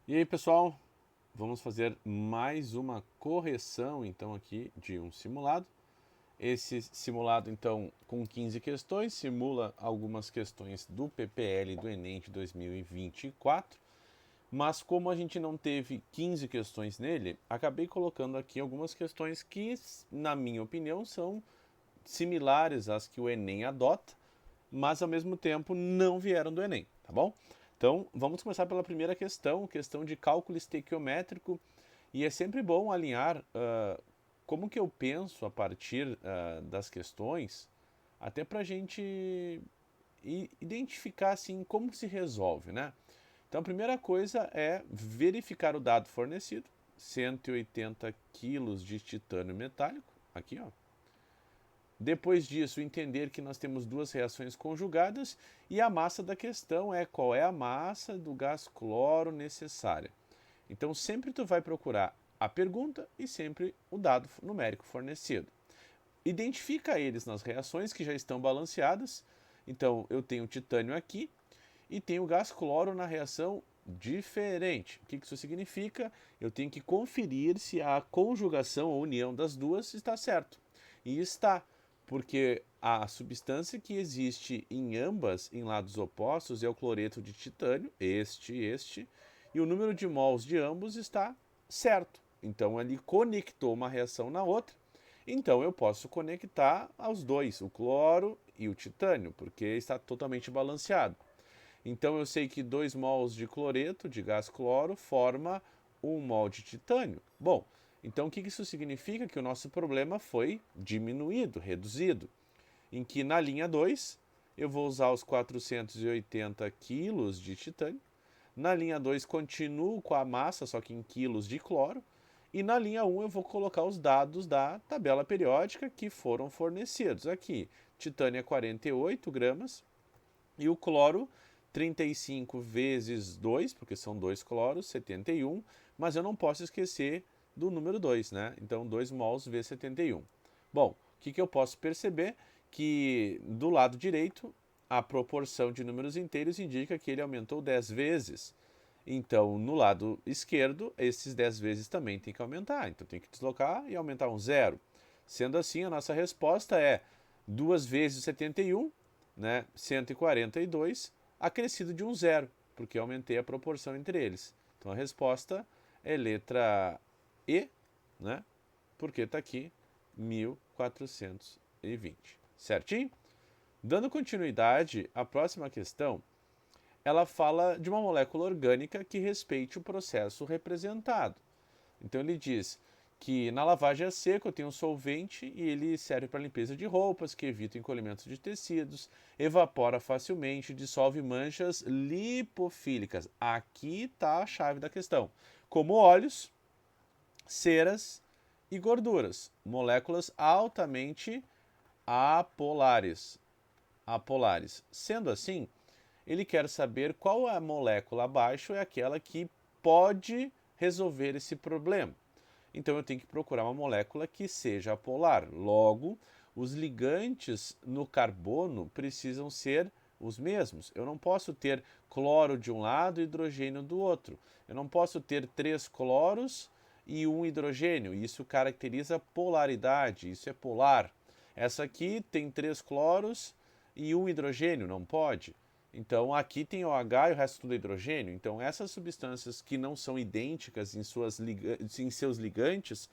E aí, pessoal, vamos fazer mais uma correção então aqui de um simulado. Esse simulado então com 15 questões simula algumas questões do PPL do Enem de 2024, mas como a gente não teve 15 questões nele, acabei colocando aqui algumas questões que, na minha opinião, são similares às que o Enem adota, mas ao mesmo tempo não vieram do Enem, tá bom? Então, vamos começar pela primeira questão, questão de cálculo estequiométrico, e é sempre bom alinhar como que eu penso a partir das questões, até para a gente identificar assim como se resolve, né? Então, a primeira coisa é verificar o dado fornecido, 180 quilos de titânio metálico, aqui ó, depois disso, entender que nós temos duas reações conjugadas e a massa da questão é qual é a massa do gás cloro necessária. Então, sempre tu vai procurar a pergunta e sempre o dado numérico fornecido. Identifica eles nas reações que já estão balanceadas. Então, eu tenho titânio aqui e tenho gás cloro na reação diferente. O que isso significa? Eu tenho que conferir se a conjugação ou união das duas está certo. E está, porque a substância que existe em ambas, em lados opostos, é o cloreto de titânio, este, e o número de mols de ambos está certo. Então ele conectou uma reação na outra. Então eu posso conectar aos dois, o cloro e o titânio, porque está totalmente balanceado. Então eu sei que 2 mols de cloreto, de gás cloro, forma 1 mol de titânio. Bom, então o que isso significa? Que o nosso problema foi diminuído, reduzido. Em que na linha 2 eu vou usar os 480 quilos de titânio. Na linha 2 continuo com a massa, só que em quilos de cloro. E na linha 1 eu vou colocar os dados da tabela periódica que foram fornecidos. Aqui, titânio é 48 gramas, e o cloro, 35 vezes 2, porque são 2 cloros, 71, mas eu não posso esquecer do número 2, né? Então 2 mols vezes 71. Bom, o que eu posso perceber? Que do lado direito, a proporção de números inteiros indica que ele aumentou 10 vezes. Então, no lado esquerdo, esses 10 vezes também tem que aumentar. Então, tem que deslocar e aumentar um zero. Sendo assim, a nossa resposta é 2 vezes 71, né, 142, acrescido de um zero, porque aumentei a proporção entre eles. Então, a resposta é letra E, né, porque está aqui 1420. Certinho? Dando continuidade, a próxima questão ela fala de uma molécula orgânica que respeite o processo representado. Então ele diz que na lavagem a seco eu tenho um solvente e ele serve para limpeza de roupas, que evita o encolhimento de tecidos, evapora facilmente, dissolve manchas lipofílicas. Aqui está a chave da questão. Como óleos, ceras e gorduras, moléculas altamente apolares. Sendo assim, ele quer saber qual a molécula abaixo é aquela que pode resolver esse problema. Então eu tenho que procurar uma molécula que seja apolar. Logo, os ligantes no carbono precisam ser os mesmos. Eu não posso ter cloro de um lado e hidrogênio do outro. Eu não posso ter 3 cloros e um hidrogênio. Isso caracteriza polaridade, isso é polar. Essa aqui tem 3 cloros e um hidrogênio, não pode. Então aqui tem OH e o resto tudo é hidrogênio. Então essas substâncias que não são idênticas em seus ligantes,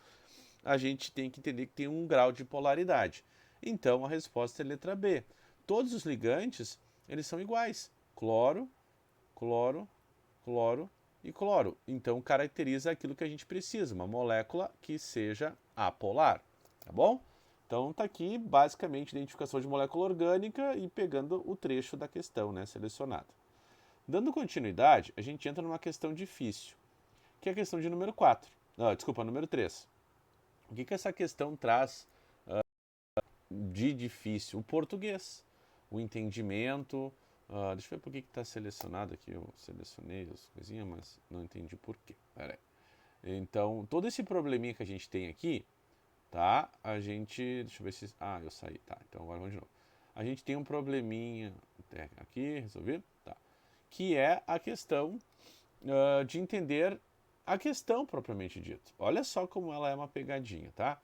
a gente tem que entender que tem um grau de polaridade. Então a resposta é letra B. Todos os ligantes, eles são iguais. Cloro, cloro, cloro e cloro. Então caracteriza aquilo que a gente precisa, uma molécula que seja apolar, tá bom? Então está aqui basicamente identificação de molécula orgânica e pegando o trecho da questão, né, selecionado. Dando continuidade, a gente entra numa questão difícil, que é a questão de número 4. Desculpa, número 3. O que essa questão traz de difícil? O português, o entendimento. Deixa eu ver por que está selecionado aqui. Eu selecionei as coisinhas, mas não entendi por quê. Pera aí. Então, todo esse probleminha que a gente tem aqui, tá? A gente. Deixa eu ver se. Eu saí. Tá, então agora vamos de novo. A gente tem um probleminha aqui, resolvido? Tá. Que é a questão de entender a questão propriamente dita. Olha só como ela é uma pegadinha, tá?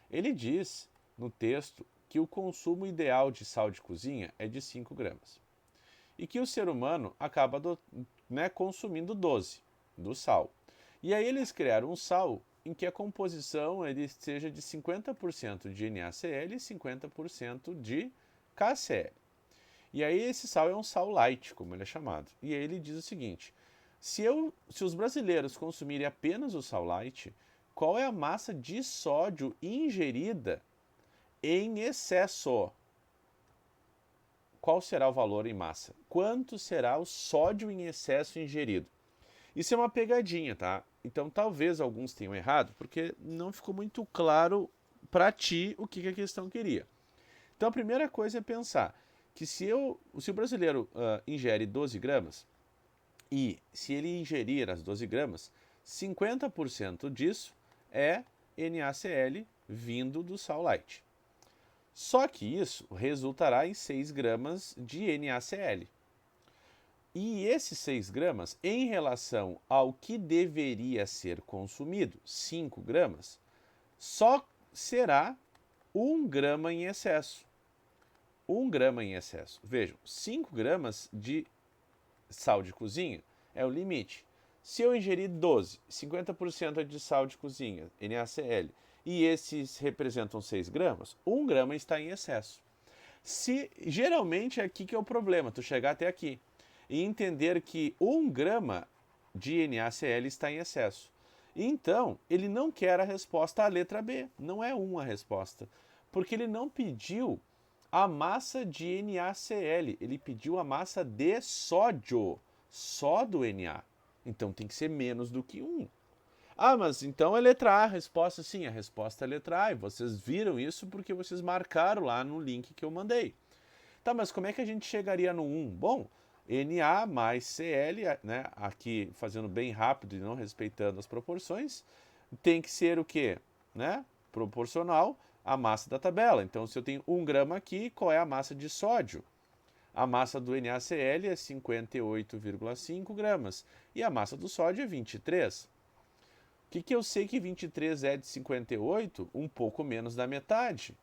Ele diz no texto que o consumo ideal de sal de cozinha é de 5 gramas. E que o ser humano acaba consumindo 12 do sal. E aí eles criaram um sal em que a composição ele seja de 50% de NaCl e 50% de KCl. E aí esse sal é um sal light, como ele é chamado. E aí ele diz o seguinte: se os brasileiros consumirem apenas o sal light, qual é a massa de sódio ingerida em excesso? Qual será o valor em massa? Quanto será o sódio em excesso ingerido? Isso é uma pegadinha, tá? Então talvez alguns tenham errado, porque não ficou muito claro para ti o que a questão queria. Então a primeira coisa é pensar que se o brasileiro ingere 12 gramas, e se ele ingerir as 12 gramas, 50% disso é NaCl vindo do sal light. Só que isso resultará em 6 gramas de NaCl. E esses 6 gramas, em relação ao que deveria ser consumido, 5 gramas, só será 1 grama em excesso. 1 grama em excesso. Vejam, 5 gramas de sal de cozinha é o limite. Se eu ingerir 12, 50% é de sal de cozinha, NaCl, e esses representam 6 gramas, 1 grama está em excesso. Geralmente é aqui que é o problema, tu chegar até aqui e entender que 1 grama de NaCl está em excesso. Então, ele não quer a resposta à letra B, não é 1 a resposta, porque ele não pediu a massa de NaCl, ele pediu a massa de sódio, só do Na. Então tem que ser menos do que 1. Ah, mas então é letra A a resposta? Sim, a resposta é letra A, e vocês viram isso porque vocês marcaram lá no link que eu mandei. Tá, mas como é que a gente chegaria no 1? Bom, Na mais Cl, né, aqui fazendo bem rápido e não respeitando as proporções, tem que ser o quê? Né? Proporcional à massa da tabela. Então, se eu tenho 1 grama aqui, qual é a massa de sódio? A massa do NaCl é 58,5 gramas e a massa do sódio é 23. O que eu sei que 23 é de 58? Um pouco menos da metade.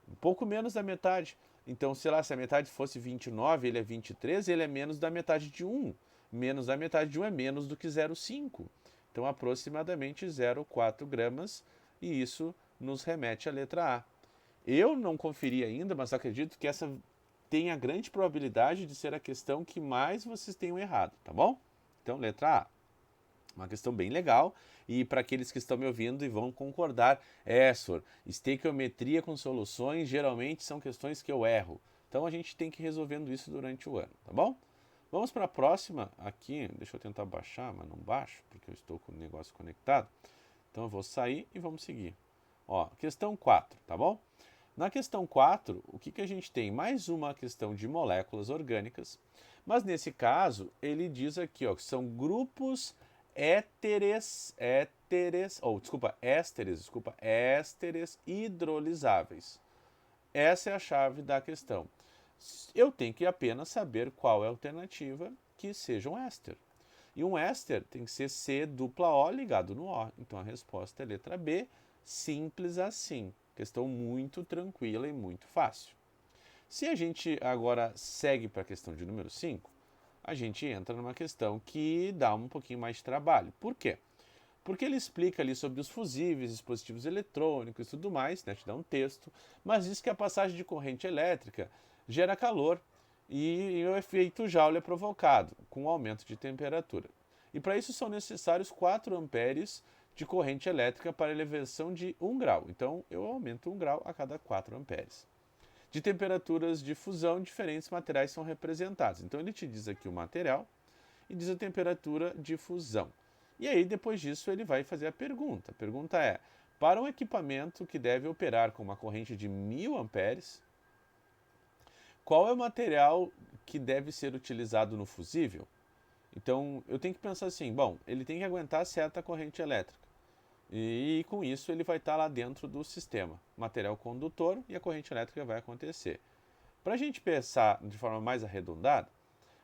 Um pouco menos da metade. Então, sei lá, se a metade fosse 29, ele é 23, ele é menos da metade de 1. Menos da metade de 1 é menos do que 0,5. Então, aproximadamente 0,4 gramas, e isso nos remete à letra A. Eu não conferi ainda, mas acredito que essa tem a grande probabilidade de ser a questão que mais vocês tenham errado, tá bom? Então, letra A. Uma questão bem legal. E para aqueles que estão me ouvindo e vão concordar, Sor, estequiometria com soluções geralmente são questões que eu erro. Então a gente tem que ir resolvendo isso durante o ano, tá bom? Vamos para a próxima aqui. Deixa eu tentar baixar, mas não baixo, porque eu estou com o negócio conectado. Então eu vou sair e vamos seguir. Ó, questão 4, tá bom? Na questão 4, o que a gente tem? Mais uma questão de moléculas orgânicas, mas nesse caso ele diz aqui ó, que são grupos ésteres hidrolisáveis. Essa é a chave da questão. Eu tenho que apenas saber qual é a alternativa que seja um éster. E um éster tem que ser C dupla O ligado no O. Então a resposta é letra B, simples assim. Questão muito tranquila e muito fácil. Se a gente agora segue para a questão de número 5, a gente entra numa questão que dá um pouquinho mais de trabalho. Por quê? Porque ele explica ali sobre os fusíveis, dispositivos eletrônicos e tudo mais, né, te dá um texto, mas diz que a passagem de corrente elétrica gera calor e o efeito Joule é provocado com o aumento de temperatura. E para isso são necessários 4 amperes de corrente elétrica para elevação de 1 grau. Então eu aumento 1 grau a cada 4 amperes. De temperaturas de fusão, diferentes materiais são representados. Então ele te diz aqui o material e diz a temperatura de fusão. E aí depois disso ele vai fazer a pergunta. A pergunta é: para um equipamento que deve operar com uma corrente de 1000 amperes, qual é o material que deve ser utilizado no fusível? Então eu tenho que pensar assim, bom, ele tem que aguentar certa corrente elétrica. E com isso ele vai estar lá dentro do sistema, material condutor, e a corrente elétrica vai acontecer. Para a gente pensar de forma mais arredondada,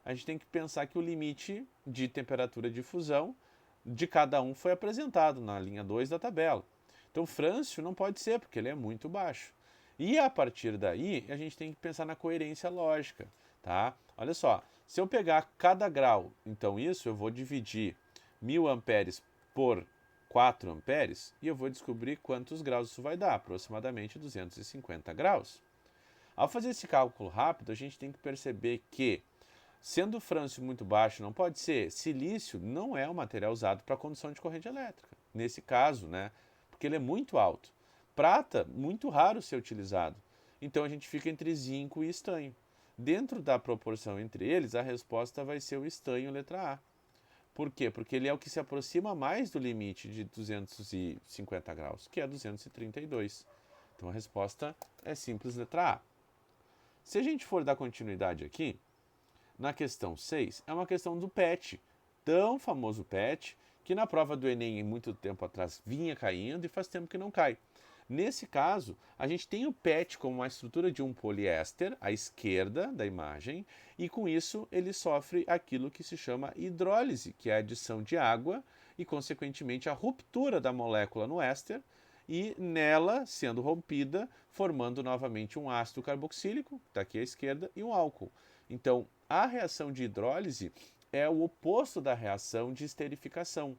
a gente tem que pensar que o limite de temperatura de fusão de cada um foi apresentado na linha 2 da tabela. Então, Frâncio não pode ser, porque ele é muito baixo. E a partir daí, a gente tem que pensar na coerência lógica, tá? Olha só, se eu pegar cada grau, então isso eu vou dividir 1000 amperes por 4 amperes e eu vou descobrir quantos graus isso vai dar, aproximadamente 250 graus. Ao fazer esse cálculo rápido, a gente tem que perceber que, sendo o frâncio muito baixo, não pode ser, silício não é um material usado para condução de corrente elétrica. Nesse caso, né? Porque ele é muito alto. Prata, muito raro ser utilizado. Então a gente fica entre zinco e estanho. Dentro da proporção entre eles, a resposta vai ser o estanho, letra A. Por quê? Porque ele é o que se aproxima mais do limite de 250 graus, que é 232. Então a resposta é simples, letra A. Se a gente for dar continuidade aqui, na questão 6, é uma questão do PET, tão famoso PET, que na prova do Enem, muito tempo atrás, vinha caindo e faz tempo que não cai. Nesse caso, a gente tem o PET como uma estrutura de um poliéster, à esquerda da imagem, e com isso ele sofre aquilo que se chama hidrólise, que é a adição de água e, consequentemente, a ruptura da molécula no éster, e nela sendo rompida, formando novamente um ácido carboxílico, que está aqui à esquerda, e um álcool. Então, a reação de hidrólise é o oposto da reação de esterificação.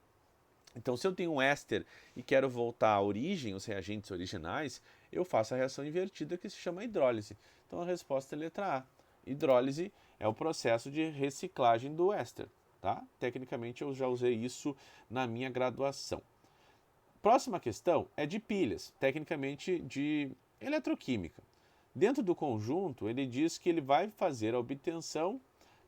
Então, se eu tenho um éster e quero voltar à origem, os reagentes originais, eu faço a reação invertida que se chama hidrólise. Então, a resposta é letra A. Hidrólise é o processo de reciclagem do éster. Tá? Tecnicamente, eu já usei isso na minha graduação. Próxima questão é de pilhas, tecnicamente de eletroquímica. Dentro do conjunto, ele diz que ele vai fazer a obtenção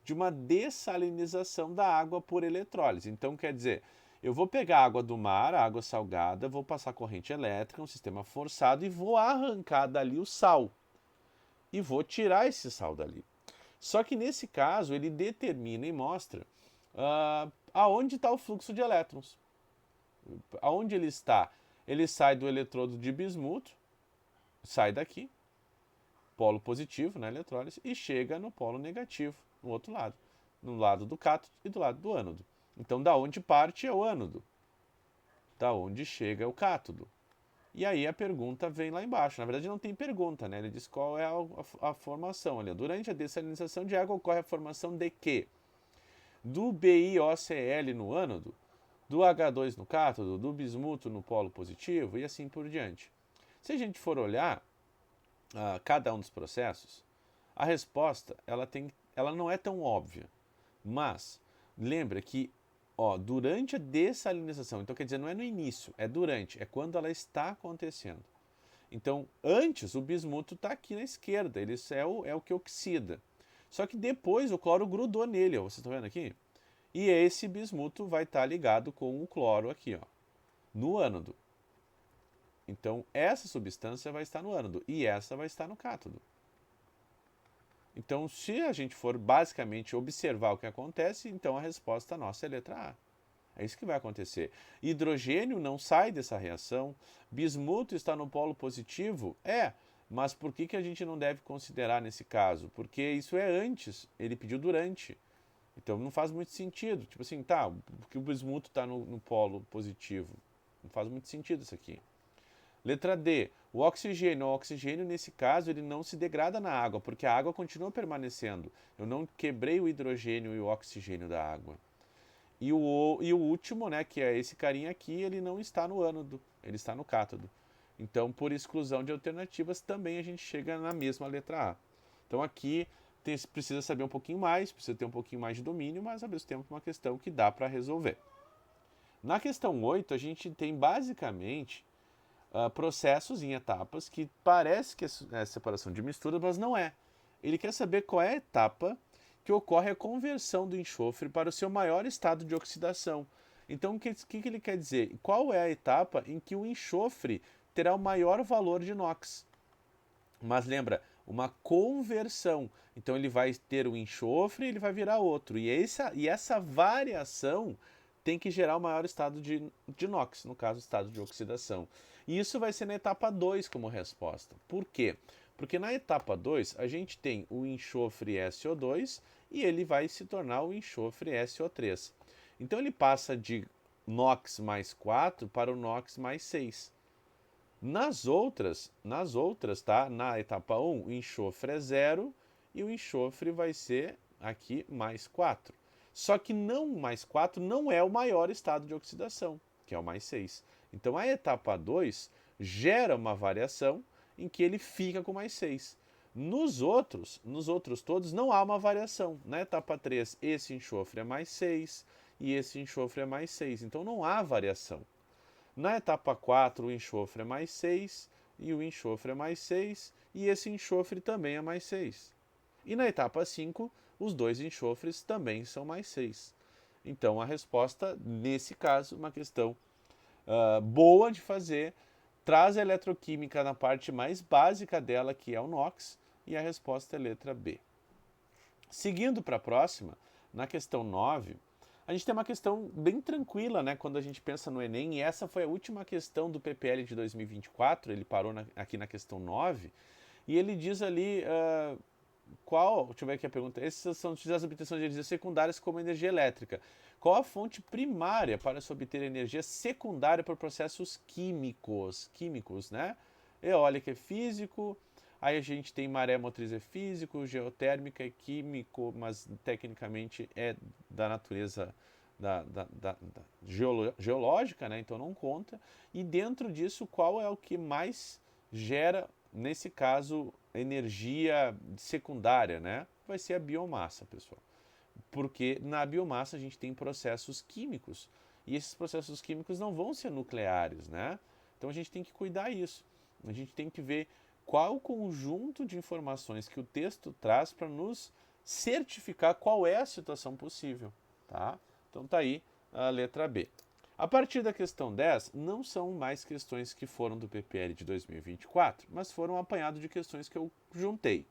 de uma dessalinização da água por eletrólise. Então, quer dizer, eu vou pegar a água do mar, a água salgada, vou passar corrente elétrica, um sistema forçado, e vou arrancar dali o sal. E vou tirar esse sal dali. Só que nesse caso, ele determina e mostra aonde está o fluxo de elétrons. Aonde ele está? Ele sai do eletrodo de bismuto, sai daqui, polo positivo na eletrólise, e chega no polo negativo, no outro lado. No lado do cátodo e do lado do ânodo. Então, da onde parte é o ânodo, da onde chega é o cátodo. E aí a pergunta vem lá embaixo. Na verdade, não tem pergunta, né? Ele diz qual é a formação. Olha, durante a dessalinização de água ocorre a formação de quê? Do BiOCl no ânodo, do H2 no cátodo, do bismuto no polo positivo e assim por diante. Se a gente for olhar cada um dos processos, a resposta ela não é tão óbvia. Mas lembra que durante a dessalinização, então quer dizer, não é no início, é durante, é quando ela está acontecendo. Então, antes, o bismuto está aqui na esquerda, ele é o que oxida. Só que depois o cloro grudou nele, vocês estão vendo aqui? E esse bismuto vai estar ligado com o cloro aqui, no ânodo. Então, essa substância vai estar no ânodo e essa vai estar no cátodo. Então, se a gente for basicamente observar o que acontece, então a resposta nossa é a letra A. É isso que vai acontecer. Hidrogênio não sai dessa reação. Bismuto está no polo positivo? Mas por que a gente não deve considerar nesse caso? Porque isso é antes, ele pediu durante. Então não faz muito sentido. Tipo assim, porque o bismuto está no polo positivo. Não faz muito sentido isso aqui. Letra D. O oxigênio, nesse caso, ele não se degrada na água, porque a água continua permanecendo. Eu não quebrei o hidrogênio e o oxigênio da água. E o último, né, que é esse carinha aqui, ele não está no ânodo, ele está no cátodo. Então, por exclusão de alternativas, também a gente chega na mesma letra A. Então, aqui precisa saber um pouquinho mais, precisa ter um pouquinho mais de domínio, mas ao mesmo tempo uma questão que dá para resolver. Na questão 8, a gente tem basicamente processos em etapas que parece que é separação de mistura, mas não é. Ele quer saber qual é a etapa que ocorre a conversão do enxofre para o seu maior estado de oxidação. Então, o que ele quer dizer? Qual é a etapa em que o enxofre terá o maior valor de NOx? Mas lembra, uma conversão. Então, ele vai ter o enxofre e ele vai virar outro. E essa variação tem que gerar o maior estado de NOx, no caso, o estado de oxidação. E isso vai ser na etapa 2 como resposta. Por quê? Porque na etapa 2 a gente tem o enxofre SO2 e ele vai se tornar o enxofre SO3. Então ele passa de NOx mais 4 para o NOx mais 6. Nas outras, tá? Na etapa 1, o enxofre é 0 e o enxofre vai ser aqui mais 4. Só que mais 4 não é o maior estado de oxidação, que é o mais 6. Então a etapa 2 gera uma variação em que ele fica com mais 6. Nos outros todos não há uma variação. Na etapa 3, esse enxofre é mais 6 e esse enxofre é mais 6. Então não há variação. Na etapa 4, o enxofre é mais 6 e o enxofre é mais 6 e esse enxofre também é mais 6. E na etapa 5, os dois enxofres também são mais 6. Então a resposta, nesse caso, uma questão boa de fazer, traz a eletroquímica na parte mais básica dela, que é o NOx, e a resposta é letra B. Seguindo para a próxima, na questão 9, a gente tem uma questão bem tranquila, né, quando a gente pensa no Enem, e essa foi a última questão do PPL de 2024, ele parou aqui na questão 9, e ele diz ali deixa eu ver aqui a pergunta, essas são as obtenções de energia secundárias como energia elétrica. Qual a fonte primária para se obter energia secundária por processos químicos, né? Eólica é físico, aí a gente tem maré motriz é físico, geotérmica é químico, mas tecnicamente é da natureza geológica, né? Então não conta. E dentro disso, qual é o que mais gera, nesse caso, energia secundária, né? Vai ser a biomassa, pessoal. Porque na biomassa a gente tem processos químicos. E esses processos químicos não vão ser nucleares, né? Então a gente tem que cuidar isso. A gente tem que ver qual o conjunto de informações que o texto traz para nos certificar qual é a situação possível, tá? Então tá aí a letra B. A partir da questão 10, não são mais questões que foram do PPL de 2024, mas foram apanhado de questões que eu juntei.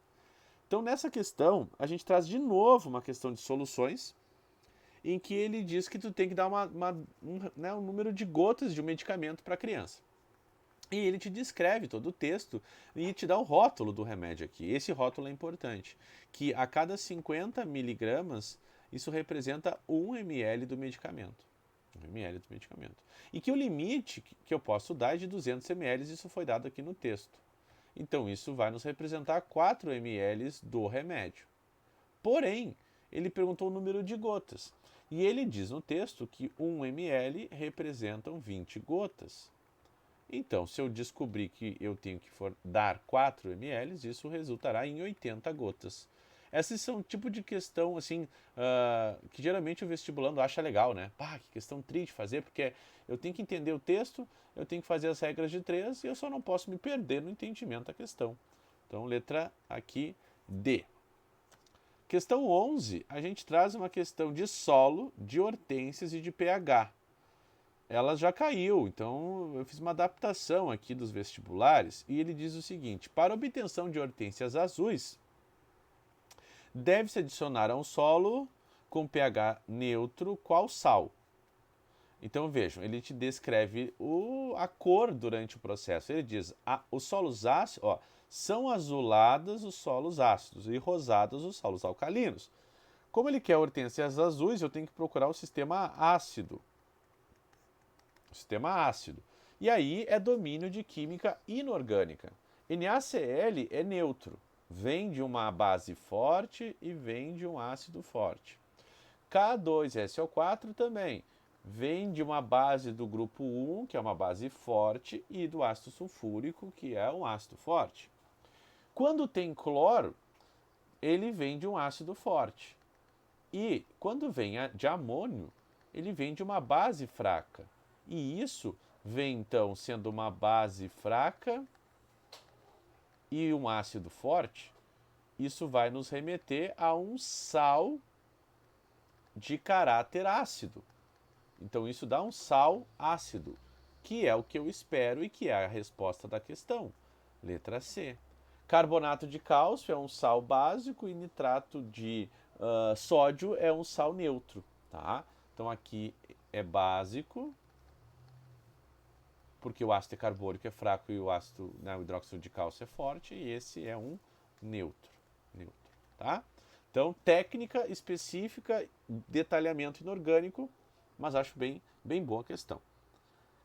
Então, nessa questão, a gente traz de novo uma questão de soluções, em que ele diz que tu tem que dar um número de gotas de um medicamento para a criança. E ele te descreve todo o texto e te dá o rótulo do remédio aqui. Esse rótulo é importante, que a cada 50 miligramas, isso representa 1 ml do medicamento. 1 ml do medicamento. E que o limite que eu posso dar é de 200 ml, isso foi dado aqui no texto. Então isso vai nos representar 4 ml do remédio. Porém, ele perguntou o número de gotas. E ele diz no texto que 1 ml representam 20 gotas. Então, se eu descobrir que eu tenho que dar 4 ml, isso resultará em 80 gotas. Esses são o tipo de questão assim que geralmente o vestibulando acha legal, né? Pá, que questão triste de fazer, porque eu tenho que entender o texto, eu tenho que fazer as regras de 3 e eu só não posso me perder no entendimento da questão. Então, letra aqui D. Questão 11, a gente traz uma questão de solo, de hortênsias e de pH. Ela já caiu, então eu fiz uma adaptação aqui dos vestibulares e ele diz o seguinte: para obtenção de hortênsias azuis, deve-se adicionar a um solo com pH neutro qual sal. Então vejam, ele te descreve a cor durante o processo. Ele diz: os solos ácidos, são azulados os solos ácidos e rosados os solos alcalinos. Como ele quer hortênsias azuis, eu tenho que procurar o sistema ácido. E aí é domínio de química inorgânica. NaCl é neutro, vem de uma base forte e vem de um ácido forte. K2SO4 também vem de uma base do grupo 1, que é uma base forte, e do ácido sulfúrico, que é um ácido forte. Quando tem cloro, ele vem de um ácido forte. E quando vem de amônio, ele vem de uma base fraca. E isso vem então sendo uma base fraca e um ácido forte. Isso vai nos remeter a um sal de caráter ácido. Então isso dá um sal ácido, que é o que eu espero e que é a resposta da questão. Letra C. Carbonato de cálcio é um sal básico e nitrato de sódio é um sal neutro. Tá? Então aqui é básico, porque o ácido carbônico é fraco e o hidróxido de cálcio é forte, e esse é um neutro. Tá? Então, técnica específica, detalhamento inorgânico, mas acho bem boa a questão.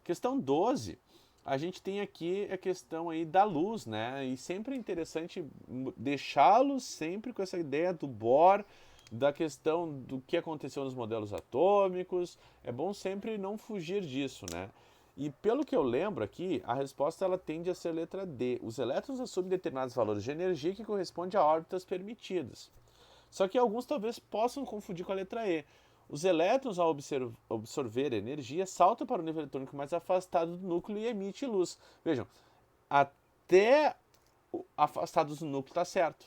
Questão 12, a gente tem aqui a questão aí da luz, né? E sempre é interessante deixá-los sempre com essa ideia do Bohr, da questão do que aconteceu nos modelos atômicos. É bom sempre não fugir disso, né? E pelo que eu lembro aqui, a resposta ela tende a ser a letra D. Os elétrons assumem determinados valores de energia que correspondem a órbitas permitidas. Só que alguns talvez possam confundir com a letra E. Os elétrons, ao absorver energia, saltam para o nível eletrônico mais afastado do núcleo e emitem luz. Vejam, até afastados do núcleo está certo.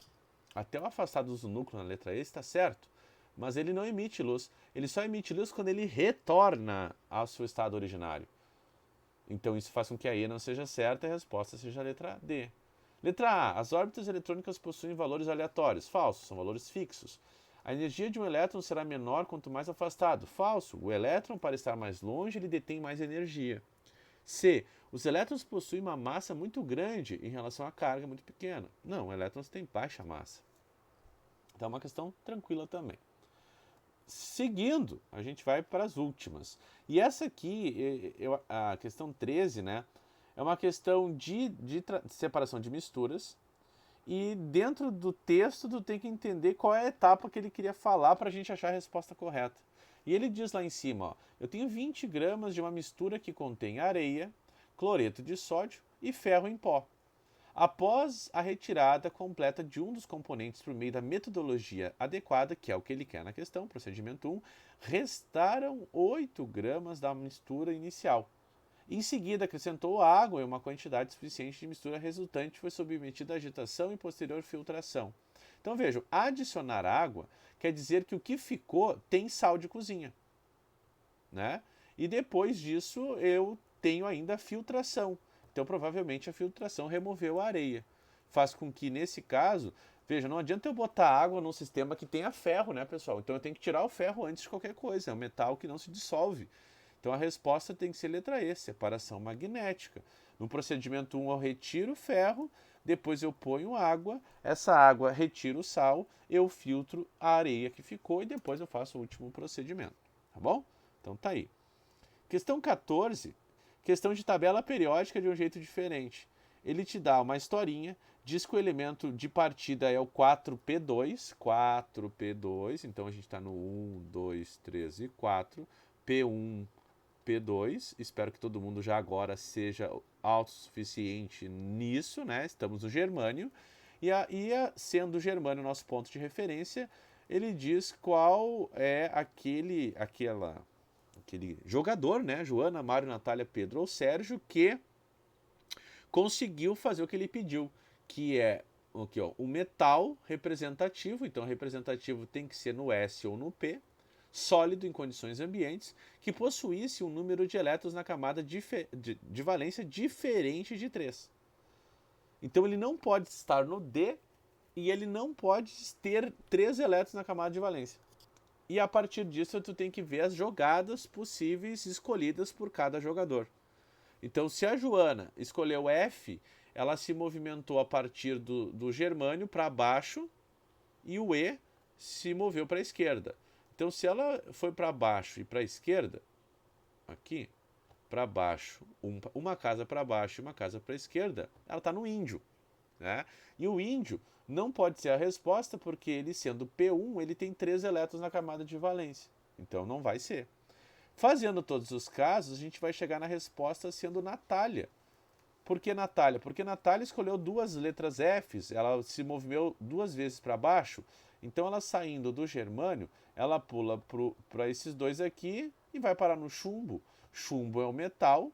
Até o afastados do núcleo na letra E está certo. Mas ele não emite luz. Ele só emite luz quando ele retorna ao seu estado originário. Então isso faz com que a E não seja certa e a resposta seja a letra D. Letra A. As órbitas eletrônicas possuem valores aleatórios. Falso, são valores fixos. A energia de um elétron será menor quanto mais afastado. Falso. O elétron, para estar mais longe, ele detém mais energia. C. Os elétrons possuem uma massa muito grande em relação à carga muito pequena. Não, elétrons têm baixa massa. Então é uma questão tranquila também. Seguindo, a gente vai para as últimas. E essa aqui, a questão 13, né? É uma questão de separação de misturas. E dentro do texto, tu tem que entender qual é a etapa que ele queria falar para a gente achar a resposta correta. E ele diz lá em cima, ó, eu tenho 20 gramas de uma mistura que contém areia, cloreto de sódio e ferro em pó. Após a retirada completa de um dos componentes por meio da metodologia adequada, que é o que ele quer na questão, procedimento 1, restaram 8 gramas da mistura inicial. Em seguida, acrescentou água e uma quantidade suficiente de mistura resultante foi submetida à agitação e posterior filtração. Então vejam, adicionar água quer dizer que o que ficou tem sal de cozinha, né? E depois disso eu tenho ainda a filtração. Então provavelmente a filtração removeu a areia. Faz com que nesse caso, veja, não adianta eu botar água num sistema que tenha ferro, né, pessoal? Então eu tenho que tirar o ferro antes de qualquer coisa, é um metal que não se dissolve. Então a resposta tem que ser letra E, separação magnética. No procedimento 1 eu retiro o ferro, depois eu ponho água, essa água retira o sal, eu filtro a areia que ficou e depois eu faço o último procedimento. Tá bom? Então tá aí. Questão 14, questão de tabela periódica de um jeito diferente. Ele te dá uma historinha, diz que o elemento de partida é o 4P2, 4P2, então a gente está no 1, 2, 3 e 4, P1, P2, espero que todo mundo já agora seja autossuficiente nisso, né? Estamos no germânio. Sendo o germânio nosso ponto de referência, ele diz qual é aquele jogador, né? Joana, Mário, Natália, Pedro ou Sérgio, que conseguiu fazer o que ele pediu, que é aqui, ó, o metal representativo. Então, representativo tem que ser no S ou no P, sólido em condições ambientes, que possuísse um número de elétrons na camada de valência diferente de 3. Então ele não pode estar no D e ele não pode ter 3 elétrons na camada de valência. E a partir disso tu tem que ver as jogadas possíveis escolhidas por cada jogador. Então se a Joana escolheu F, ela se movimentou a partir do germânio para baixo e o E se moveu para a esquerda. Então, se ela foi para baixo e para a esquerda, aqui, para baixo, uma casa para baixo e uma casa para a esquerda, ela está no índio, né? E o índio não pode ser a resposta porque ele, sendo P1, ele tem 3 elétrons na camada de valência. Então, não vai ser. Fazendo todos os casos, a gente vai chegar na resposta sendo Natália. Por que Natália? Porque Natália escolheu 2 letras Fs, ela se moveu 2 vezes para baixo. Então, ela saindo do germânio, ela pula para esses 2 aqui e vai parar no chumbo. Chumbo é o metal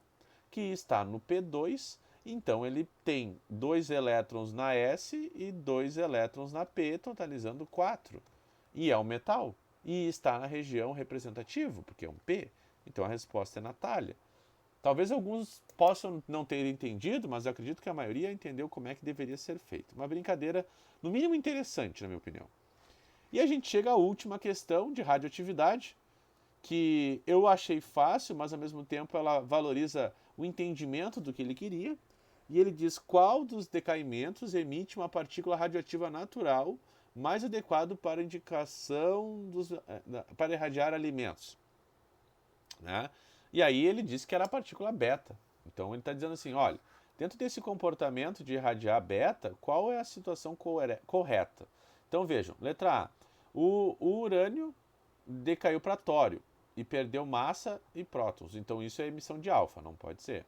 que está no P2, então ele tem 2 elétrons na S e 2 elétrons na P, totalizando 4. E é um metal. E está na região representativa, porque é um P. Então a resposta é Natália. Talvez alguns possam não ter entendido, mas eu acredito que a maioria entendeu como é que deveria ser feito. Uma brincadeira, no mínimo, interessante, na minha opinião. E a gente chega à última questão de radioatividade, que eu achei fácil, mas ao mesmo tempo ela valoriza o entendimento do que ele queria. E ele diz qual dos decaimentos emite uma partícula radioativa natural mais adequado para indicação para irradiar alimentos, né? E aí ele disse que era a partícula beta. Então ele está dizendo assim, olha, dentro desse comportamento de irradiar beta, qual é a situação correta? Então vejam, letra A, o urânio decaiu para tório e perdeu massa e prótons. Então isso é emissão de alfa, não pode ser.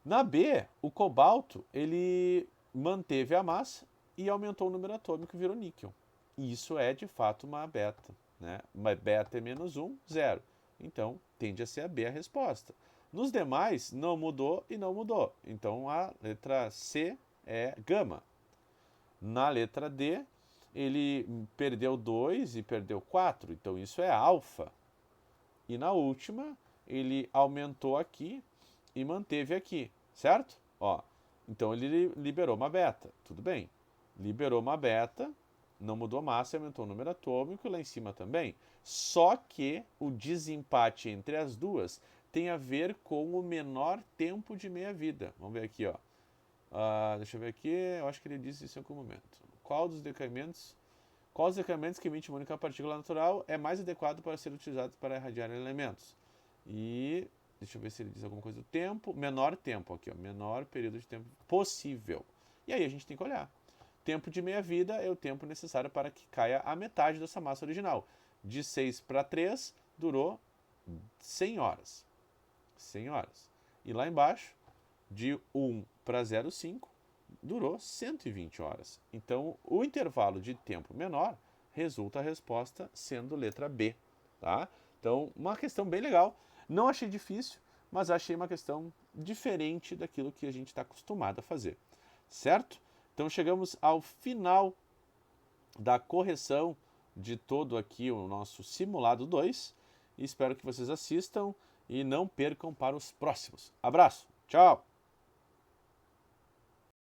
Na B, o cobalto ele manteve a massa e aumentou o número atômico e virou níquel. E isso é de fato uma beta, né? Uma beta é menos 1, 0. Então tende a ser a B a resposta. Nos demais, não mudou e não mudou. Então a letra C é gama. Na letra D, ele perdeu 2 e perdeu 4, então isso é alfa. E na última, ele aumentou aqui e manteve aqui, certo? Ó, então ele liberou uma beta, tudo bem. Liberou uma beta, não mudou massa, aumentou o número atômico e lá em cima também. Só que o desempate entre as duas tem a ver com o menor tempo de meia-vida. Vamos ver aqui, ó. Deixa eu ver aqui, eu acho que ele disse isso em algum momento. Qual dos decaimentos que emite uma única partícula natural é mais adequado para ser utilizado para irradiar elementos? E deixa eu ver se ele diz alguma coisa do tempo. Menor tempo aqui, ó, menor período de tempo possível. E aí a gente tem que olhar. Tempo de meia-vida é o tempo necessário para que caia a metade dessa massa original. De 6 para 3 durou 100 horas. 100 horas. E lá embaixo, de 1 para 0,5 durou 120 horas. Então, o intervalo de tempo menor resulta a resposta sendo letra B, tá? Então, uma questão bem legal. Não achei difícil, mas achei uma questão diferente daquilo que a gente está acostumado a fazer, certo? Então, chegamos ao final da correção de todo aqui o nosso simulado 2. Espero que vocês assistam e não percam para os próximos. Abraço, tchau!